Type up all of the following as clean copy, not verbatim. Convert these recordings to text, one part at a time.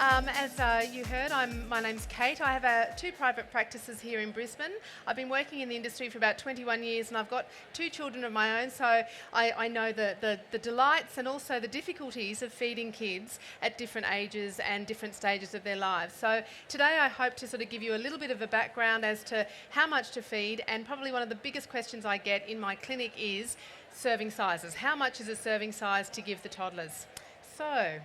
As you heard, my name's Kate. I have two private practices here in Brisbane. I've been working in the industry for about 21 years and I've got two children of my own, so I know the delights and also the difficulties of feeding kids at different ages and different stages of their lives. So today I hope to sort of give you a little bit of a background as to how much to feed, and probably one of the biggest questions I get in my clinic is serving sizes. How much is a serving size to give the toddlers? So,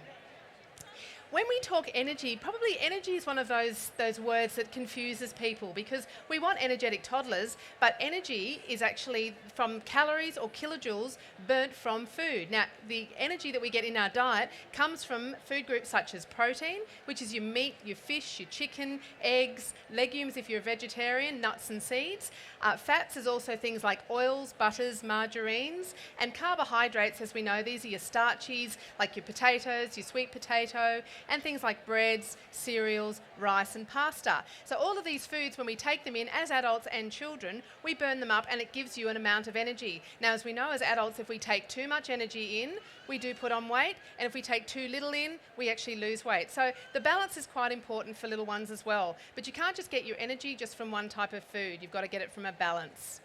when we talk energy, probably energy is one of those words that confuses people, because we want energetic toddlers, but energy is actually from calories or kilojoules burnt from food. Now, the energy that we get in our diet comes from food groups such as protein, which is your meat, your fish, your chicken, eggs, legumes if you're a vegetarian, nuts and seeds. Fats is also things like oils, butters, margarines, and carbohydrates, as we know, these are your starchies, like your potatoes, your sweet potato, and things like breads, cereals, rice and pasta. So all of these foods, when we take them in as adults and children, we burn them up and it gives you an amount of energy. Now, as we know as adults, if we take too much energy in, we do put on weight, and if we take too little in, we actually lose weight. So the balance is quite important for little ones as well. But you can't just get your energy just from one type of food. You've got to get it from a balance.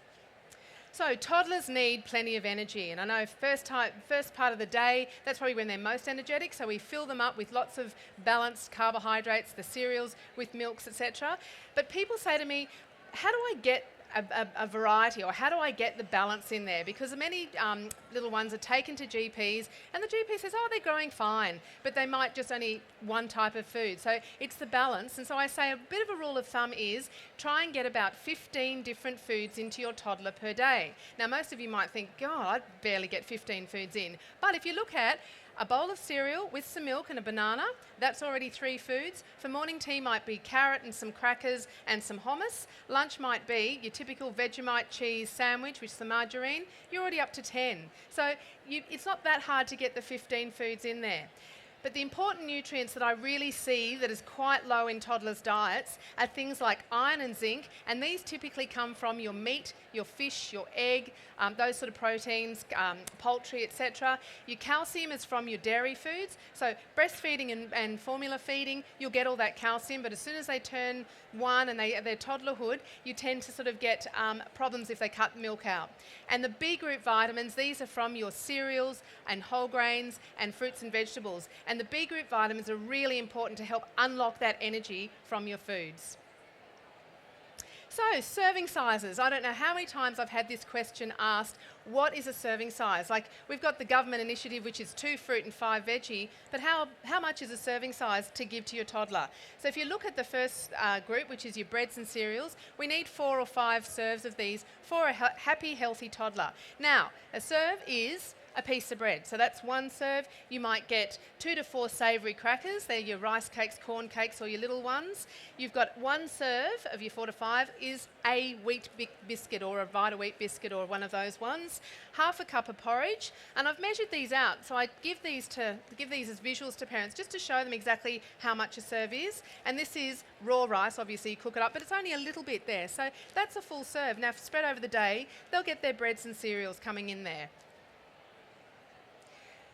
So toddlers need plenty of energy, and I know first part of the day, that's probably when they're most energetic, so we fill them up with lots of balanced carbohydrates, the cereals with milks, etc. But people say to me, how do I get a variety, or how do I get the balance in there? Because many little ones are taken to GPs and the GP says, oh, they're growing fine, but they might just only eat one type of food. So it's the balance. And so I say a bit of a rule of thumb is try and get about 15 different foods into your toddler per day. Now, most of you might think, God, I barely get 15 foods in. But if you look at a bowl of cereal with some milk and a banana, that's already 3 foods. For morning tea might be carrot and some crackers and some hummus. Lunch might be your typical Vegemite cheese sandwich with some margarine. You're already up to 10. So it's not that hard to get the 15 foods in there. But the important nutrients that I really see that is quite low in toddlers' diets are things like iron and zinc, and these typically come from your meat, your fish, your egg, those sort of proteins, poultry, etc. Your calcium is from your dairy foods. So breastfeeding and formula feeding, you'll get all that calcium, but as soon as they turn 1 and they're toddlerhood, you tend to sort of get problems if they cut milk out. And the B group vitamins, these are from your cereals and whole grains and fruits and vegetables. And the B group vitamins are really important to help unlock that energy from your foods. So, serving sizes. I don't know how many times I've had this question asked, what is a serving size? Like, we've got the government initiative, which is 2 fruit and 5 veggie, but how much is a serving size to give to your toddler? So if you look at the first group, which is your breads and cereals, we need 4 or 5 serves of these for a happy, healthy toddler. Now, a serve is a piece of bread. So that's 1 serve. You might get 2 to 4 savoury crackers. They're your rice cakes, corn cakes, or your little ones. You've got 1 serve of your 4 to 5 is a wheat biscuit or a Vita wheat biscuit or one of those ones. Half a cup of porridge. And I've measured these out. So I give these as visuals to parents just to show them exactly how much a serve is. And this is raw rice. Obviously you cook it up, but it's only a little bit there. So that's a full serve. Now, spread over the day, they'll get their breads and cereals coming in there.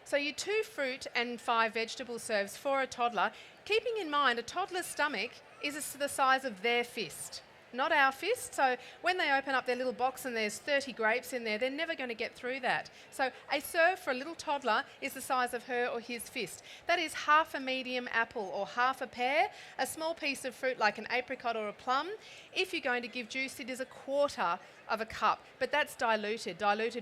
So your 2 fruit and 5 vegetable serves for a toddler, keeping in mind a toddler's stomach is the size of their fist, not our fist. So when they open up their little box and there's 30 grapes in there, they're never going to get through that. So a serve for a little toddler is the size of her or his fist. That is half a medium apple or half a pear, a small piece of fruit like an apricot or a plum. If you're going to give juice, it is 1/4 of a cup, but that's diluted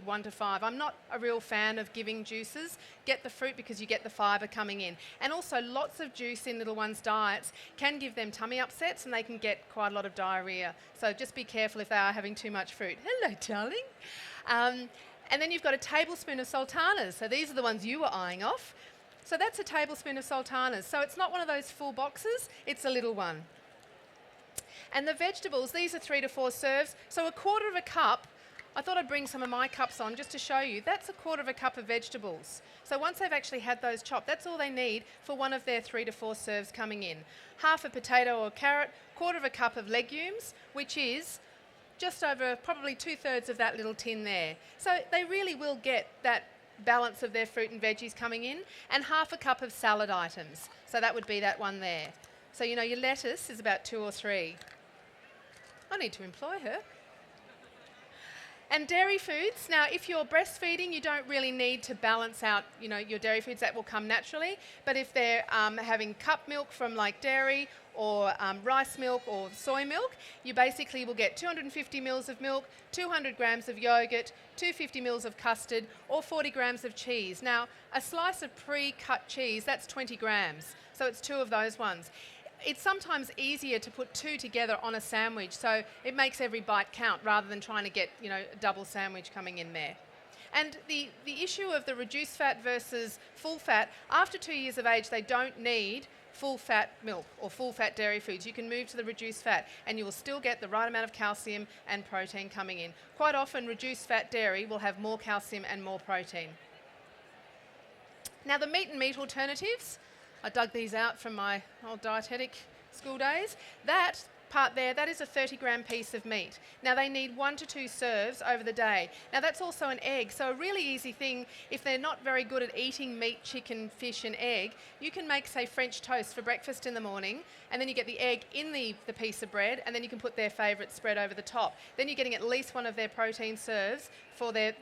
1 to 5. I'm not a real fan of giving juices. Get the fruit because you get the fibre coming in. And also lots of juice in little ones' diets can give them tummy upsets and they can get quite a lot of diarrhoea. So just be careful if they are having too much fruit. Hello, darling. And then you've got a tablespoon of sultanas. So these are the ones you were eyeing off. So that's a tablespoon of sultanas. So it's not one of those full boxes, it's a little one. And the vegetables, these are 3 to 4 serves. So 1/4 of a cup, I thought I'd bring some of my cups on just to show you. That's 1/4 of a cup of vegetables. So once they've actually had those chopped, that's all they need for one of their 3 to 4 serves coming in. Half a potato or carrot, 1/4 of a cup of legumes, which is just over probably 2/3 of that little tin there. So they really will get that balance of their fruit and veggies coming in, and half a cup of salad items. So that would be that one there. So, you know, your lettuce is about 2 or 3. I need to employ her. And dairy foods. Now, if you're breastfeeding, you don't really need to balance out, you know, your dairy foods. That will come naturally. But if they're having cup milk from like dairy or rice milk or soy milk, you basically will get 250 mils of milk, 200 grams of yogurt, 250 mils of custard, or 40 grams of cheese. Now, a slice of pre-cut cheese, that's 20 grams. So it's 2 of those ones. It's sometimes easier to put 2 together on a sandwich, so it makes every bite count rather than trying to get, you know, a double sandwich coming in there. And the issue of the reduced fat versus full fat, after 2 years of age, they don't need full fat milk or full fat dairy foods. You can move to the reduced fat and you will still get the right amount of calcium and protein coming in. Quite often, reduced fat dairy will have more calcium and more protein. Now, the meat and meat alternatives, I dug these out from my old dietetic school days. That part there, that is a 30-gram piece of meat. Now, they need 1 to 2 serves over the day. Now, that's also an egg, so a really easy thing, if they're not very good at eating meat, chicken, fish and egg, you can make, say, French toast for breakfast in the morning, and then you get the egg in the piece of bread, and then you can put their favourite spread over the top. Then you're getting at least one of their protein serves for their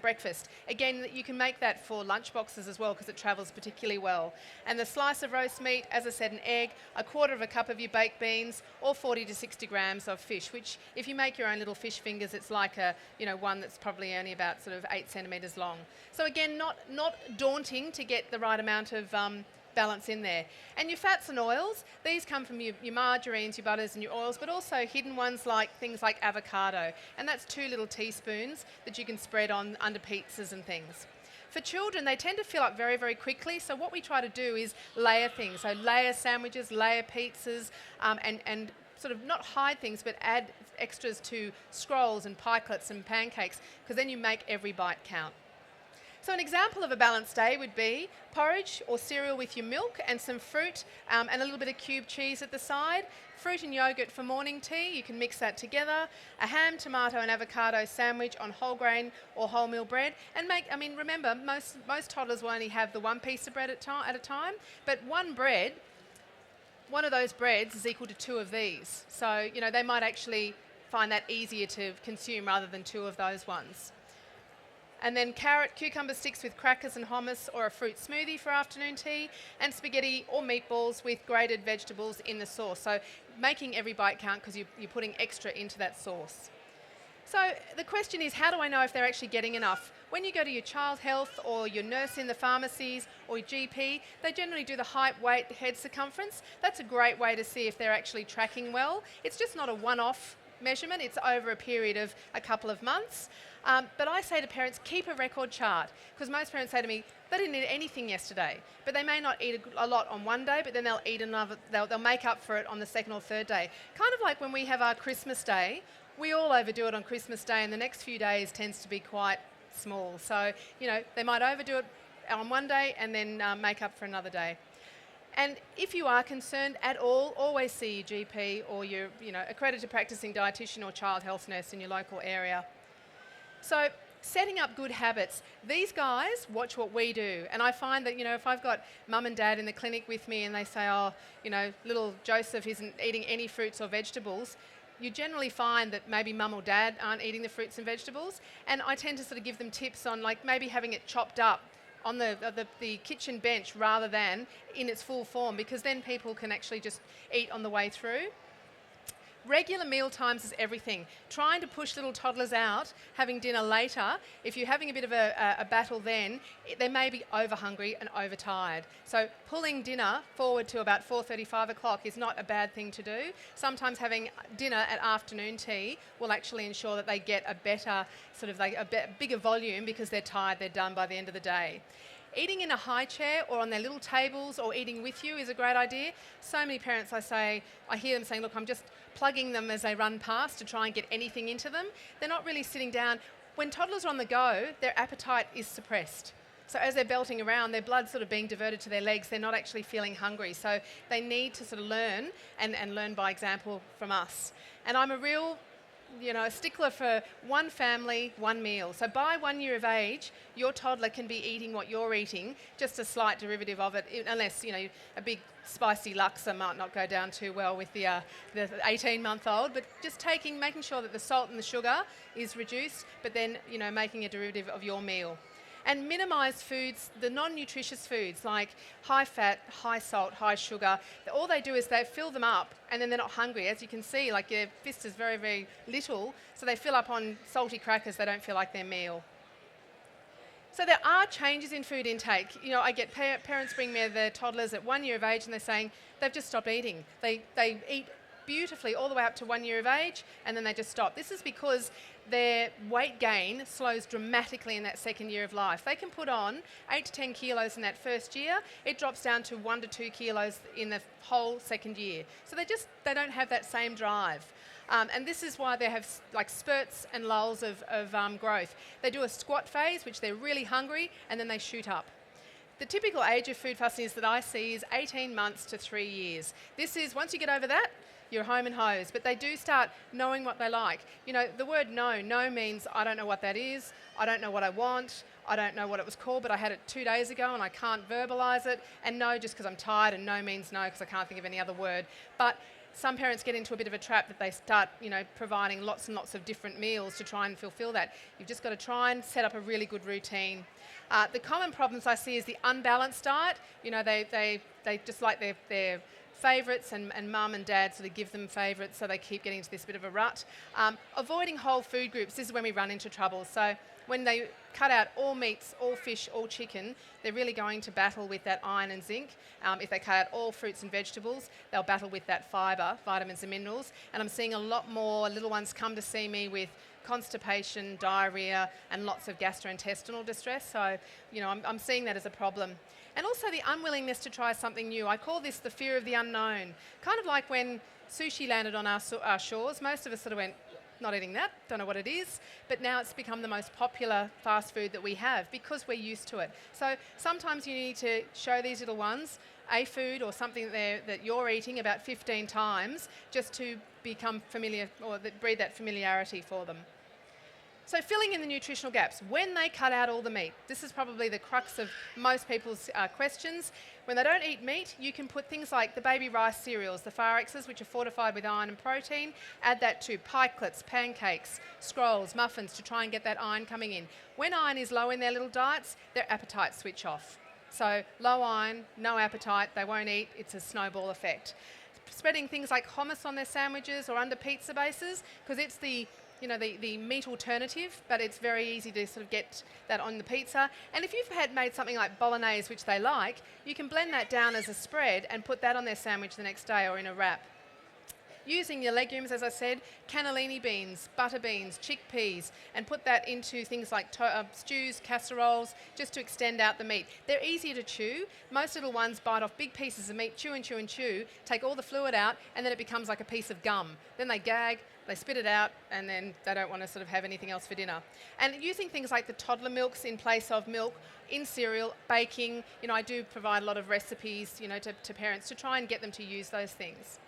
breakfast. Again, you can make that for lunch boxes as well because it travels particularly well. And the slice of roast meat, as I said, an egg, 1/4 cup of your baked beans, or 40 to 60 grams of fish, which if you make your own little fish fingers, it's like a, you know, one that's probably only about sort of 8 centimetres long. So again, not daunting to get the right amount of balance in there. And your fats and oils, these come from your margarines, your butters and your oils, but also hidden ones like things like avocado. And that's 2 little teaspoons that you can spread on under pizzas and things. For children, they tend to fill up very, very quickly. So what we try to do is layer things. So layer sandwiches, layer pizzas, and sort of not hide things, but add extras to scrolls and pikelets and pancakes, because then you make every bite count. So an example of a balanced day would be porridge or cereal with your milk and some fruit and a little bit of cube cheese at the side. Fruit and yogurt for morning tea, you can mix that together. A ham, tomato and avocado sandwich on whole grain or wholemeal bread. And remember, most toddlers will only have the 1 piece of bread at a time, but one of those breads is equal to 2 of these. So, you know, they might actually find that easier to consume rather than 2 of those ones. And then carrot, cucumber sticks with crackers and hummus, or a fruit smoothie for afternoon tea, and spaghetti or meatballs with grated vegetables in the sauce. So making every bite count because you're putting extra into that sauce. So the question is, how do I know if they're actually getting enough? When you go to your child health or your nurse in the pharmacies or your GP, they generally do the height, weight, head circumference. That's a great way to see if they're actually tracking well. It's just not a one-off measurement, it's over a period of a couple of months. But I say to parents, keep a record chart, because most parents say to me, they didn't eat anything yesterday, but they may not eat a lot on one day, but then they'll eat another, they'll make up for it on the second or third day. Kind of like when we have our Christmas day, we all overdo it on Christmas day, and the next few days tends to be quite small. So, you know, they might overdo it on one day and then make up for another day. And if you are concerned at all, always see your GP or your, accredited practicing dietitian or child health nurse in your local area. So, setting up good habits. These guys watch what we do, and I find that, if I've got mum and dad in the clinic with me and they say, little Joseph isn't eating any fruits or vegetables, you generally find that maybe mum or dad aren't eating the fruits and vegetables, and I tend to sort of give them tips on like maybe having it chopped up on the kitchen bench rather than in its full form, because then people can actually just eat on the way through. Regular meal times is everything. Trying to push little toddlers out, having dinner later, if you're having a bit of a battle then, they may be over hungry and overtired. So pulling dinner forward to about 4:30, 5 o'clock is not a bad thing to do. Sometimes having dinner at afternoon tea will actually ensure that they get a better, bigger volume because they're tired, they're done by the end of the day. Eating in a high chair or on their little tables or eating with you is a great idea. So many parents, I hear them saying, look, I'm just plugging them as they run past to try and get anything into them. They're not really sitting down. When toddlers are on the go, their appetite is suppressed. So as they're belting around, their blood's sort of being diverted to their legs. They're not actually feeling hungry. So they need to sort of learn and learn by example from us. And I'm a real a stickler for one family, one meal. So by 1 year of age, your toddler can be eating what you're eating, just a slight derivative of it, unless, a big spicy laksa might not go down too well with the 18-month-old, but just making sure that the salt and the sugar is reduced, but then, making a derivative of your meal. And minimise foods, the non-nutritious foods like high fat, high salt, high sugar. All they do is they fill them up and then they're not hungry. As you can see, like your fist is very, very little, so they fill up on salty crackers, they don't feel like their meal. So there are changes in food intake. I get parents bring me their toddlers at 1 year of age and they're saying they've just stopped eating. They eat beautifully all the way up to 1 year of age and then they just stop. This is because their weight gain slows dramatically in that second year of life. They can put on 8 to 10 kilos in that first year. It drops down to 1 to 2 kilos in the whole second year. So they don't have that same drive. And this is why they have like spurts and lulls of growth. They do a squat phase, which they're really hungry, and then they shoot up. The typical age of food fussiness that I see is 18 months to 3 years. This is, once you get over that, you're home and hosed, but they do start knowing what they like. The word no means I don't know what that is, I don't know what I want, I don't know what it was called, but I had it 2 days ago and I can't verbalise it, and no just because I'm tired, and no means no because I can't think of any other word. But some parents get into a bit of a trap that they start, providing lots and lots of different meals to try and fulfil that. You've just got to try and set up a really good routine. The common problems I see is the unbalanced diet. They just like their favourites, and mum and dad sort of give them favourites, so they keep getting into this bit of a rut. Avoiding whole food groups, this is when we run into trouble. So when they cut out all meats, all fish, all chicken, they're really going to battle with that iron and zinc. If they cut out all fruits and vegetables, they'll battle with that fibre, vitamins and minerals. And I'm seeing a lot more little ones come to see me with constipation, diarrhoea, and lots of gastrointestinal distress. So, I'm seeing that as a problem. And also the unwillingness to try something new. I call this the fear of the unknown. Kind of like when sushi landed on our shores, most of us sort of went, not eating that, don't know what it is, but now it's become the most popular fast food that we have because we're used to it. So sometimes you need to show these little ones a food or something that you're eating about 15 times just to become familiar, or breed that familiarity for them. So filling in the nutritional gaps, when they cut out all the meat, this is probably the crux of most people's questions. When they don't eat meat, you can put things like the baby rice cereals, the Pharaxes, which are fortified with iron and protein, add that to pikelets, pancakes, scrolls, muffins to try and get that iron coming in. When iron is low in their little diets, their appetites switch off. So low iron, no appetite, they won't eat, it's a snowball effect. Spreading things like hummus on their sandwiches or under pizza bases, because it's the meat alternative, but it's very easy to sort of get that on the pizza. And if you've made something like bolognese, which they like, you can blend that down as a spread and put that on their sandwich the next day or in a wrap. Using your legumes, as I said, cannellini beans, butter beans, chickpeas, and put that into things like stews, casseroles, just to extend out the meat. They're easier to chew. Most little ones bite off big pieces of meat, chew and chew and chew, take all the fluid out, and then it becomes like a piece of gum. Then they gag, they spit it out, and then they don't want to sort of have anything else for dinner. And using things like the toddler milks in place of milk in cereal, baking, I do provide a lot of recipes, to parents to try and get them to use those things.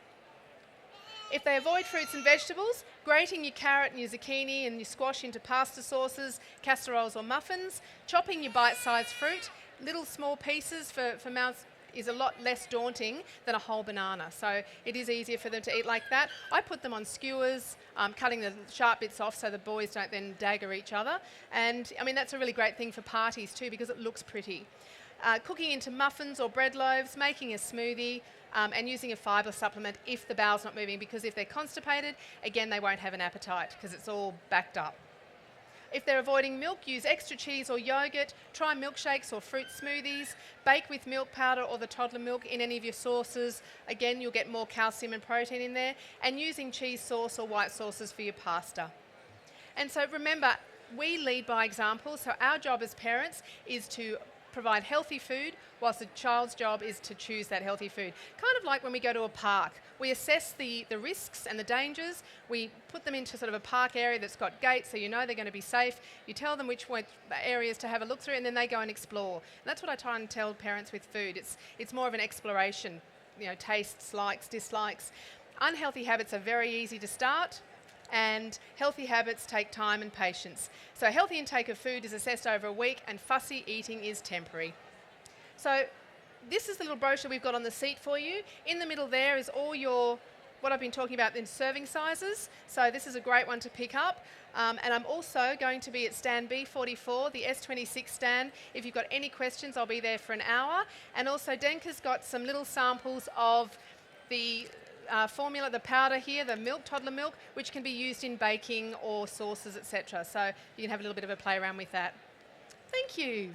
If they avoid fruits and vegetables, grating your carrot and your zucchini and your squash into pasta sauces, casseroles or muffins, chopping your bite-sized fruit, little small pieces for mouths is a lot less daunting than a whole banana. So it is easier for them to eat like that. I put them on skewers, cutting the sharp bits off so the boys don't then dagger each other. And that's a really great thing for parties too because it looks pretty. Cooking into muffins or bread loaves, making a smoothie, and using a fibre supplement if the bowel's not moving, because if they're constipated, again, they won't have an appetite because it's all backed up. If they're avoiding milk, use extra cheese or yogurt, try milkshakes or fruit smoothies, bake with milk powder or the toddler milk in any of your sauces. Again, you'll get more calcium and protein in there, and using cheese sauce or white sauces for your pasta. And so remember, we lead by example, so our job as parents is to provide healthy food, whilst the child's job is to choose that healthy food. Kind of like when we go to a park. We assess the risks and the dangers. We put them into sort of a park area that's got gates so they're going to be safe. You tell them which areas to have a look through, and then they go and explore. And that's what I try and tell parents with food. It's more of an exploration, tastes, likes, dislikes. Unhealthy habits are very easy to start, and healthy habits take time and patience. So healthy intake of food is assessed over a week, and fussy eating is temporary. So this is the little brochure we've got on the seat for you. In the middle there is all your, what I've been talking about in serving sizes. So this is a great one to pick up. And I'm also going to be at stand B44, the S-26 stand. If you've got any questions, I'll be there for an hour. And also Denka's got some little samples of the formula, the powder here, the milk, toddler milk, which can be used in baking or sauces, etc. So you can have a little bit of a play around with that. Thank you.